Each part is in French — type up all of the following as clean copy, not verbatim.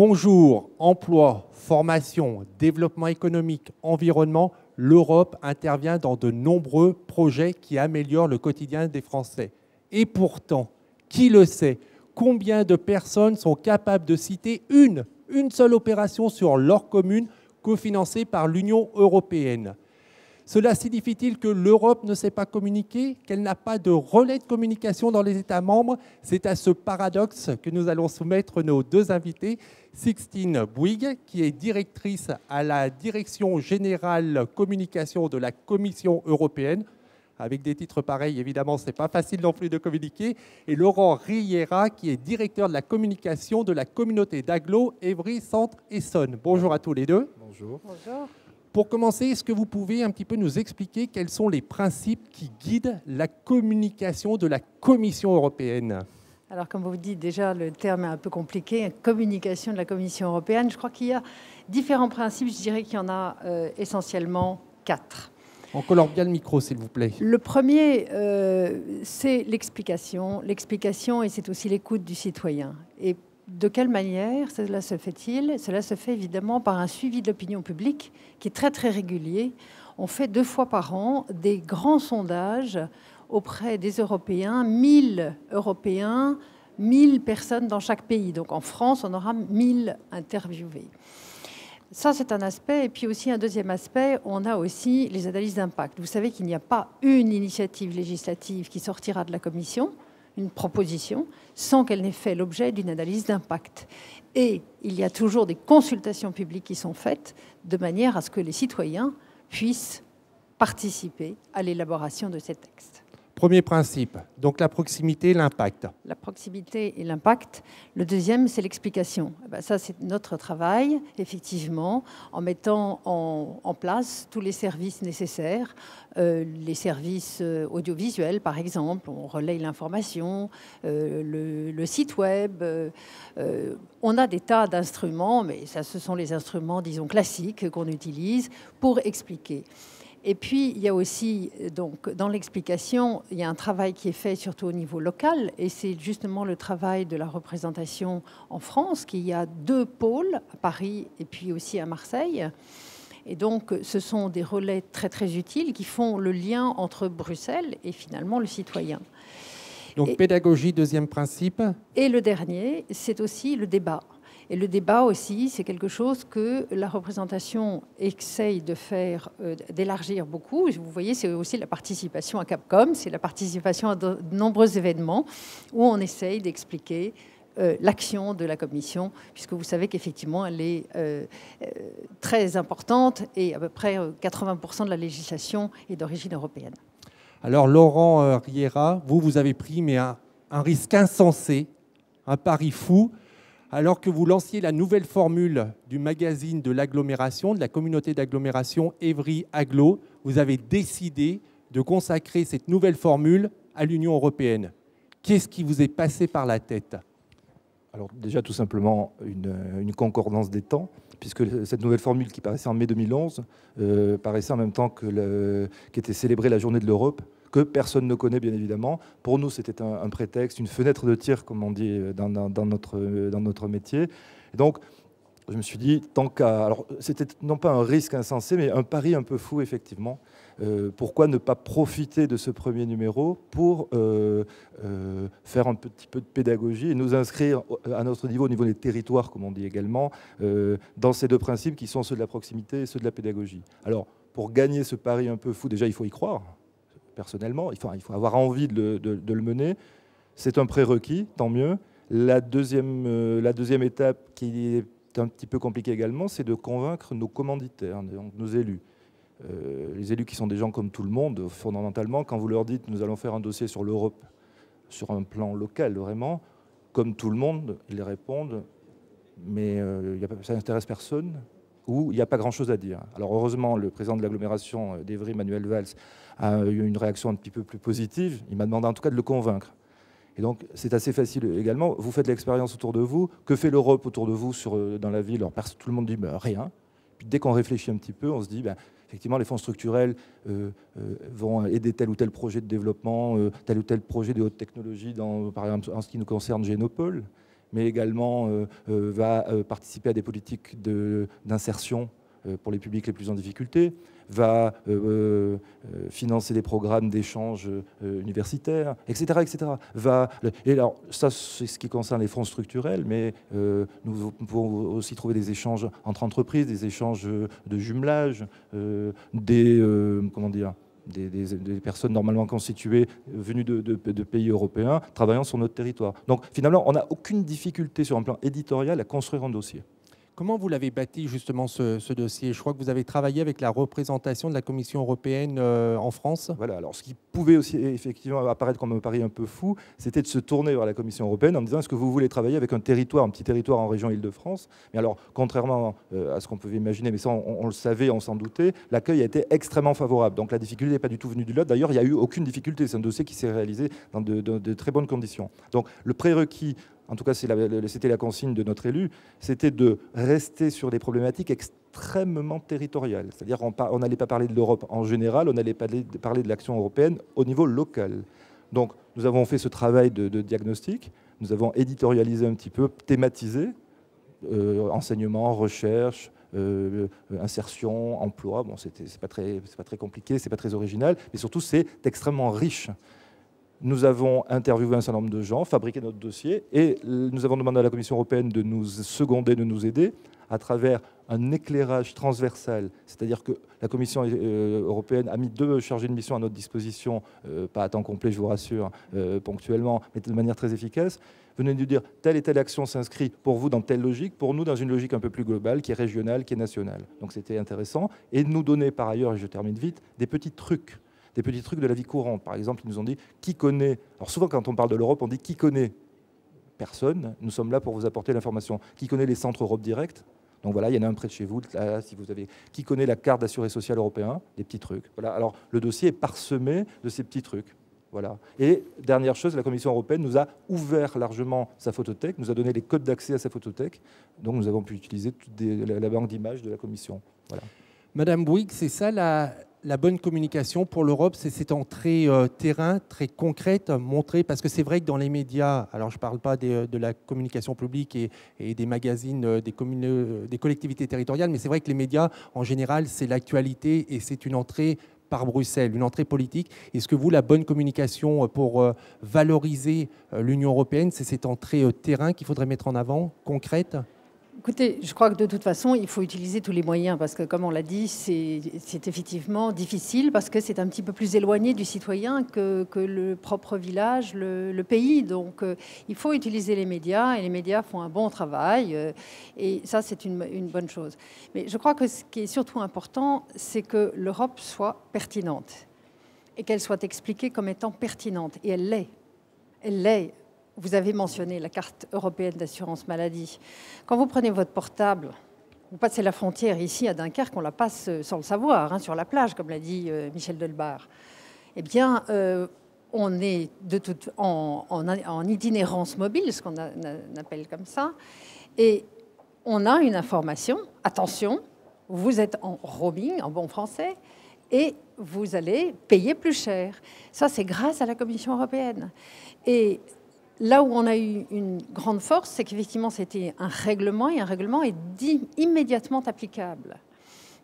Bonjour, emploi, formation, développement économique, environnement, l'Europe intervient dans de nombreux projets qui améliorent le quotidien des Français. Et pourtant, qui le sait, combien de personnes sont capables de citer une seule opération sur leur commune cofinancée par l'Union européenne? Cela signifie-t-il que l'Europe ne sait pas communiquer, qu'elle n'a pas de relais de communication dans les États membres? C'est à ce paradoxe que nous allons soumettre nos deux invités. Sixtine Bouygues, qui est directrice à la Direction générale communication de la Commission européenne. Avec des titres pareils, évidemment, ce n'est pas facile non plus de communiquer. Et Laurent Riera, qui est directeur de la communication de la communauté d'agglo Évry Centre-Essonne. Bonjour à tous les deux. Bonjour. Bonjour. Pour commencer, est-ce que vous pouvez un petit peu nous expliquer quels sont les principes qui guident la communication de la Commission européenne ? Alors, comme vous dites, déjà, le terme est un peu compliqué, communication de la Commission européenne. Je crois qu'il y a différents principes. Je dirais qu'il y en a essentiellement 4. On colore bien le micro, s'il vous plaît. Le premier, c'est l'explication. L'explication, et c'est aussi l'écoute du citoyen. Et de quelle manière cela se fait-il? Cela se fait évidemment par un suivi de l'opinion publique qui est très, très régulier. On fait 2 fois par an des grands sondages auprès des Européens, 1000 Européens, 1000 personnes dans chaque pays. Donc en France, on aura 1000 interviewés. Ça, c'est un aspect. Et puis aussi un deuxième aspect, on a aussi les analyses d'impact. Vous savez qu'il n'y a pas une initiative législative qui sortira de la Commission, une proposition, sans qu'elle n'ait fait l'objet d'une analyse d'impact. Et il y a toujours des consultations publiques qui sont faites de manière à ce que les citoyens puissent participer à l'élaboration de ces textes. Premier principe, donc la proximité, l'impact. La proximité et l'impact. Le deuxième, c'est l'explication. Ça, c'est notre travail, effectivement, en mettant en place tous les services nécessaires, les services audiovisuels, par exemple. On relaye l'information, le site web. On a des tas d'instruments, mais ça, ce sont les instruments, disons, classiques qu'on utilise pour expliquer. Et puis, il y a aussi, donc, dans l'explication, il y a un travail qui est fait surtout au niveau local, et c'est justement le travail de la représentation en France, qu'il y a 2 pôles, à Paris et puis aussi à Marseille. Et donc, ce sont des relais très, très utiles qui font le lien entre Bruxelles et finalement le citoyen. Donc, pédagogie, deuxième principe. Et le dernier, c'est aussi le débat. Et le débat aussi, c'est quelque chose que la représentation essaye de faire, d'élargir beaucoup. Vous voyez, c'est aussi la participation à Capcom, c'est la participation à de nombreux événements où on essaye d'expliquer l'action de la Commission, puisque vous savez qu'effectivement, elle est très importante et à peu près 80% de la législation est d'origine européenne. Alors, Laurent Riera, vous avez pris mais un risque insensé, un pari fou, alors que vous lanciez la nouvelle formule du magazine de l'agglomération, de la communauté d'agglomération Évry Agglo, vous avez décidé de consacrer cette nouvelle formule à l'Union européenne. Qu'est-ce qui vous est passé par la tête? Alors déjà, tout simplement, une concordance des temps, puisque cette nouvelle formule qui paraissait en mai 2011 paraissait en même temps qu'était célébrée la journée de l'Europe, que personne ne connaît, bien évidemment. Pour nous, c'était un prétexte, une fenêtre de tir, comme on dit dans notre métier. Et donc, je me suis dit, tant qu'à... Alors, c'était non pas un risque insensé, mais un pari un peu fou, effectivement. Pourquoi ne pas profiter de ce premier numéro pour faire un petit peu de pédagogie et nous inscrire à notre niveau, au niveau des territoires, comme on dit également, dans ces 2 principes qui sont ceux de la proximité et ceux de la pédagogie. Alors, pour gagner ce pari un peu fou, déjà, il faut y croire. Personnellement, il faut avoir envie de le mener. C'est un prérequis, tant mieux. La deuxième étape, qui est un petit peu compliquée également, c'est de convaincre nos commanditaires, donc nos élus. Les élus qui sont des gens comme tout le monde, fondamentalement, quand vous leur dites « nous allons faire un dossier sur l'Europe, sur un plan local, vraiment », comme tout le monde, ils répondent « mais ça n'intéresse personne » où il n'y a pas grand-chose à dire. Alors heureusement, le président de l'agglomération d'Évry, Manuel Valls, a eu une réaction un petit peu plus positive. Il m'a demandé en tout cas de le convaincre. Et donc c'est assez facile également. Vous faites l'expérience autour de vous. Que fait l'Europe autour de vous dans la ville? Alors, tout le monde dit rien. Puis dès qu'on réfléchit un petit peu, on se dit effectivement les fonds structurels vont aider tel ou tel projet de développement, tel ou tel projet de haute technologie, par exemple en ce qui nous concerne Génopole. mais également va participer à des politiques d'insertion pour les publics les plus en difficulté, va financer des programmes d'échange universitaires, etc., etc. Et alors, ça, c'est ce qui concerne les fonds structurels, mais nous pouvons aussi trouver des échanges entre entreprises, des échanges de jumelage, comment dire, des personnes normalement constituées venues de pays européens travaillant sur notre territoire. Donc finalement, on n'a aucune difficulté sur un plan éditorial à construire un dossier. Comment vous l'avez bâti justement ce dossier? Je crois que vous avez travaillé avec la représentation de la Commission européenne en France. Voilà, alors ce qui pouvait aussi effectivement apparaître comme un pari un peu fou, c'était de se tourner vers la Commission européenne en disant est-ce que vous voulez travailler avec un petit territoire en région Île-de-France? Mais alors, contrairement à ce qu'on pouvait imaginer, mais ça on le savait, on s'en doutait, l'accueil a été extrêmement favorable. Donc la difficulté n'est pas du tout venue du lot. D'ailleurs, il n'y a eu aucune difficulté. C'est un dossier qui s'est réalisé dans de très bonnes conditions. Donc le prérequis, en tout cas c'était la consigne de notre élu, c'était de rester sur des problématiques extrêmement territoriales. C'est-à-dire on n'allait pas parler de l'Europe en général, on allait parler de l'action européenne au niveau local. Donc nous avons fait ce travail de diagnostic, nous avons éditorialisé un petit peu, thématisé, enseignement, recherche, insertion, emploi. Bon, c'est pas très compliqué, c'est pas très original, mais surtout c'est extrêmement riche. Nous avons interviewé un certain nombre de gens, fabriqué notre dossier, et nous avons demandé à la Commission européenne de nous seconder, de nous aider à travers un éclairage transversal. C'est-à-dire que la Commission européenne a mis 2 chargés de mission à notre disposition, pas à temps complet, je vous rassure, ponctuellement, mais de manière très efficace. Venez nous dire telle et telle action s'inscrit pour vous dans telle logique, pour nous dans une logique un peu plus globale, qui est régionale, qui est nationale. Donc c'était intéressant. Et nous donner par ailleurs, et je termine vite, des petits trucs de la vie courante. Par exemple, ils nous ont dit qui connaît. Alors souvent, quand on parle de l'Europe, on dit qui connaît. Personne. Nous sommes là pour vous apporter l'information. Qui connaît les centres Europe Direct? Donc voilà, il y en a un près de chez vous. Là, si vous avez. Qui connaît la carte d'assuré social européen? Des petits trucs. Voilà. Alors le dossier est parsemé de ces petits trucs. Voilà. Et dernière chose, la Commission européenne nous a ouvert largement sa photothèque, nous a donné les codes d'accès à sa photothèque. Donc nous avons pu utiliser la banque d'images de la Commission. Voilà. Madame Bouygues, c'est ça la bonne communication pour l'Europe, c'est cette entrée terrain très concrète, montrée, parce que c'est vrai que dans les médias, alors je ne parle pas de la communication publique et des magazines, des collectivités territoriales, mais c'est vrai que les médias, en général, c'est l'actualité et c'est une entrée par Bruxelles, une entrée politique. Est-ce que vous, la bonne communication pour valoriser l'Union européenne, c'est cette entrée terrain qu'il faudrait mettre en avant, concrète ? Écoutez, je crois que de toute façon, il faut utiliser tous les moyens parce que, comme on l'a dit, c'est effectivement difficile parce que c'est un petit peu plus éloigné du citoyen que le propre village, le pays. Donc, il faut utiliser les médias et les médias font un bon travail et ça, c'est une bonne chose. Mais je crois que ce qui est surtout important, c'est que l'Europe soit pertinente et qu'elle soit expliquée comme étant pertinente. Et elle l'est. Elle l'est. Vous avez mentionné la carte européenne d'assurance maladie. Quand vous prenez votre portable, vous passez la frontière ici à Dunkerque, on la passe sans le savoir, sur la plage, comme l'a dit Michel Delbar. Eh bien, on est en itinérance mobile, ce qu'on appelle comme ça, et on a une information. Attention, vous êtes en roaming, en bon français, et vous allez payer plus cher. Ça, c'est grâce à la Commission européenne. Et là où on a eu une grande force, c'est qu'effectivement, c'était un règlement, et un règlement est immédiatement applicable.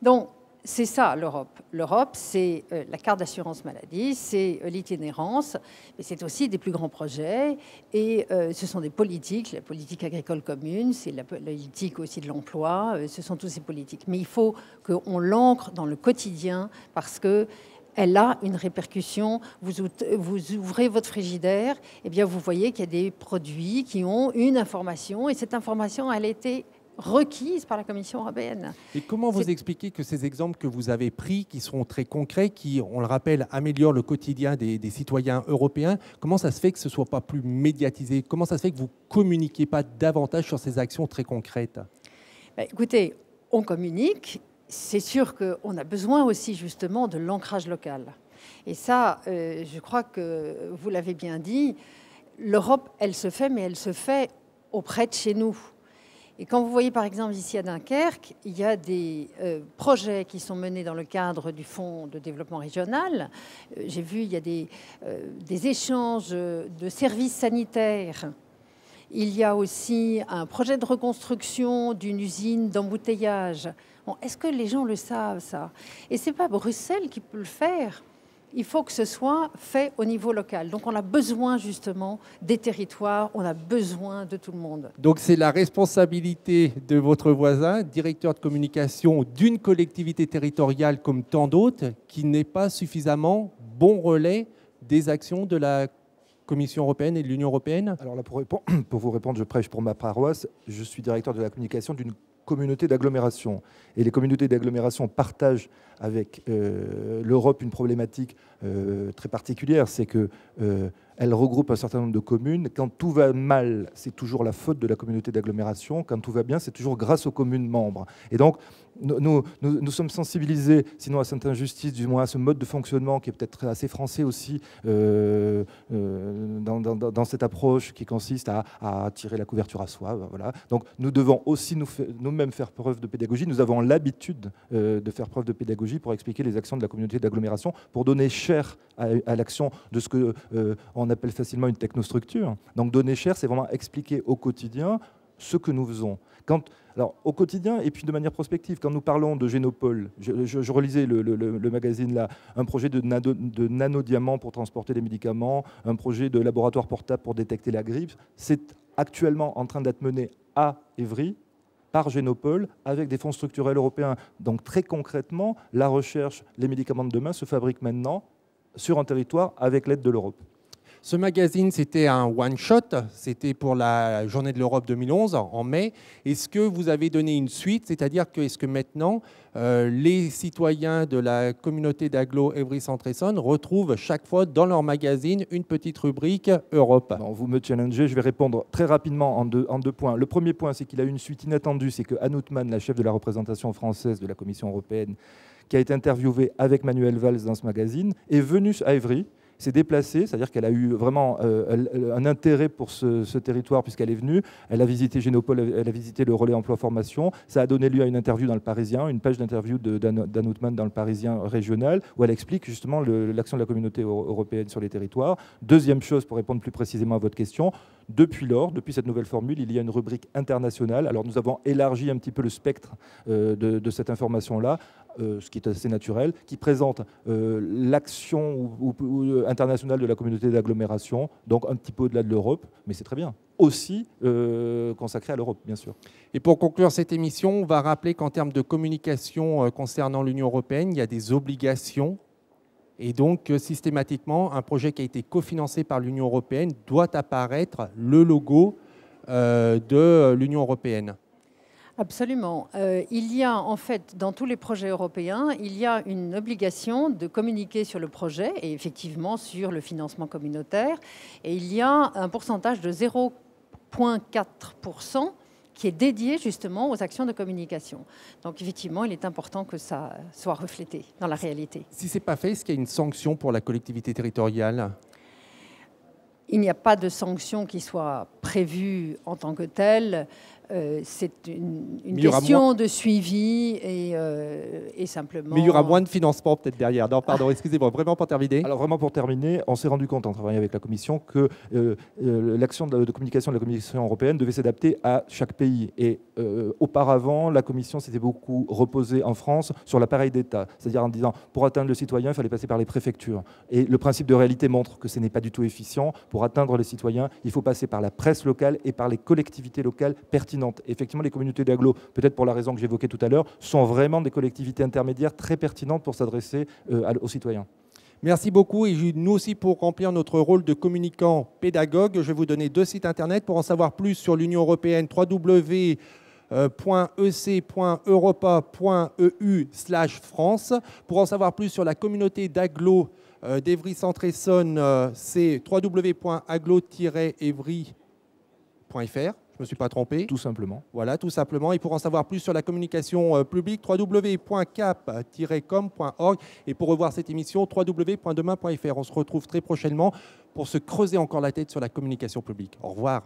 Donc, c'est ça, l'Europe. L'Europe, c'est la carte d'assurance maladie, c'est l'itinérance, mais c'est aussi des plus grands projets, et ce sont des politiques, la politique agricole commune, c'est la politique aussi de l'emploi, ce sont tous ces politiques. Mais il faut qu'on l'ancre dans le quotidien, parce que elle a une répercussion. Vous ouvrez votre frigidaire, et bien vous voyez qu'il y a des produits qui ont une information, et cette information, elle a été requise par la Commission européenne. Et comment vous expliquez que ces exemples que vous avez pris, qui sont très concrets, qui, on le rappelle, améliorent le quotidien des citoyens européens, comment ça se fait que ce ne soit pas plus médiatisé? Comment ça se fait que vous ne communiquiez pas davantage sur ces actions très concrètes? Écoutez, on communique. C'est sûr qu'on a besoin aussi justement de l'ancrage local. Et ça, je crois que vous l'avez bien dit, l'Europe, elle se fait, mais elle se fait auprès de chez nous. Et quand vous voyez par exemple ici à Dunkerque, il y a des projets qui sont menés dans le cadre du Fonds de développement régional. J'ai vu, il y a des échanges de services sanitaires. Il y a aussi un projet de reconstruction d'une usine d'embouteillage. Bon, est-ce que les gens le savent, ça? Et ce n'est pas Bruxelles qui peut le faire. Il faut que ce soit fait au niveau local. Donc on a besoin justement des territoires, on a besoin de tout le monde. Donc c'est la responsabilité de votre voisin, directeur de communication d'une collectivité territoriale comme tant d'autres, qui n'est pas suffisamment bon relais des actions de la Commission européenne et de l'Union européenne? Alors là, pour vous répondre, je prêche pour ma paroisse. Je suis directeur de la communication d'une communauté d'agglomération. Et les communautés d'agglomération partagent avec l'Europe une problématique très particulière, c'est qu'elle regroupe un certain nombre de communes. Quand tout va mal, c'est toujours la faute de la communauté d'agglomération. Quand tout va bien, c'est toujours grâce aux communes membres. Et donc, nous sommes sensibilisés, sinon à cette injustice, du moins à ce mode de fonctionnement qui est peut-être assez français aussi, dans cette approche qui consiste à tirer la couverture à soi. Voilà. Donc nous devons aussi nous-mêmes faire preuve de pédagogie. Nous avons l'habitude de faire preuve de pédagogie pour expliquer les actions de la communauté d'agglomération, pour donner chair à l'action de ce qu'on appelle facilement une technostructure. Donc donner chair, c'est vraiment expliquer au quotidien ce que nous faisons. Alors, au quotidien, et puis de manière prospective, quand nous parlons de Génopole, je relisais le magazine là, un projet de nanodiamants pour transporter les médicaments, un projet de laboratoire portable pour détecter la grippe, c'est actuellement en train d'être mené à Évry, par Génopole, avec des fonds structurels européens. Donc très concrètement, la recherche, les médicaments de demain se fabriquent maintenant sur un territoire avec l'aide de l'Europe. Ce magazine, c'était un one-shot, c'était pour la Journée de l'Europe 2011, en mai. Est-ce que vous avez donné une suite, c'est-à-dire que est-ce que maintenant, les citoyens de la communauté d'agglo Évry-Centre-Essonne retrouvent chaque fois dans leur magazine une petite rubrique Europe? Non, vous me challengez, je vais répondre très rapidement en deux points. Le premier point, c'est qu'il a eu une suite inattendue, c'est que Anne Houtman, la chef de la représentation française de la Commission européenne, qui a été interviewée avec Manuel Valls dans ce magazine, est venue à Évry, s'est déplacée, c'est-à-dire qu'elle a eu vraiment un intérêt pour ce territoire puisqu'elle est venue. Elle a visité Génopole, elle a visité le relais emploi-formation. Ça a donné lieu à une interview dans le Parisien, une page d'interview d'Anne Houtman dans le Parisien régional, où elle explique justement l'action de la communauté européenne sur les territoires. Deuxième chose, pour répondre plus précisément à votre question, depuis lors, depuis cette nouvelle formule, il y a une rubrique internationale. Alors nous avons élargi un petit peu le spectre de cette information-là, ce qui est assez naturel, qui présente l'action internationale de la communauté d'agglomération, donc un petit peu au-delà de l'Europe, mais c'est très bien. Aussi consacré à l'Europe, bien sûr. Et pour conclure cette émission, on va rappeler qu'en termes de communication concernant l'Union européenne, il y a des obligations. Et donc, systématiquement, un projet qui a été cofinancé par l'Union européenne doit apparaître le logo de l'Union européenne. Absolument. Il y a en fait, dans tous les projets européens, il y a une obligation de communiquer sur le projet et effectivement sur le financement communautaire. Et il y a un pourcentage de 0,4% qui est dédié justement aux actions de communication. Donc effectivement, il est important que ça soit reflété dans la réalité. Si ce n'est pas fait, est-ce qu'il y a une sanction pour la collectivité territoriale ? Il n'y a pas de sanction qui soit prévue en tant que telle. C'est une question de suivi et simplement... Mais il y aura moins de financement peut-être derrière. Non, pardon, excusez-moi, vraiment pour terminer. Alors vraiment pour terminer, on s'est rendu compte en travaillant avec la Commission que l'action de communication de la Commission européenne devait s'adapter à chaque pays. Et auparavant, la Commission s'était beaucoup reposée en France sur l'appareil d'État. C'est-à-dire en disant, pour atteindre le citoyen, il fallait passer par les préfectures. Et le principe de réalité montre que ce n'est pas du tout efficient. Pour atteindre les citoyens, il faut passer par la presse locale et par les collectivités locales pertinentes. Effectivement, les communautés d'agglo, peut-être pour la raison que j'évoquais tout à l'heure, sont vraiment des collectivités intermédiaires très pertinentes pour s'adresser aux citoyens. Merci beaucoup. Et nous aussi, pour remplir notre rôle de communicant pédagogue, je vais vous donner 2 sites internet pour en savoir plus sur l'Union européenne, www.ec.europa.eu/France. Pour en savoir plus sur la communauté d'agglo d'Évry-Centre-Essonne, c'est www.agglo-évry.fr. Je ne me suis pas trompé. Tout simplement. Voilà, tout simplement. Et pour en savoir plus sur la communication publique, www.cap-com.org. Et pour revoir cette émission, www.demain.fr. On se retrouve très prochainement pour se creuser encore la tête sur la communication publique. Au revoir.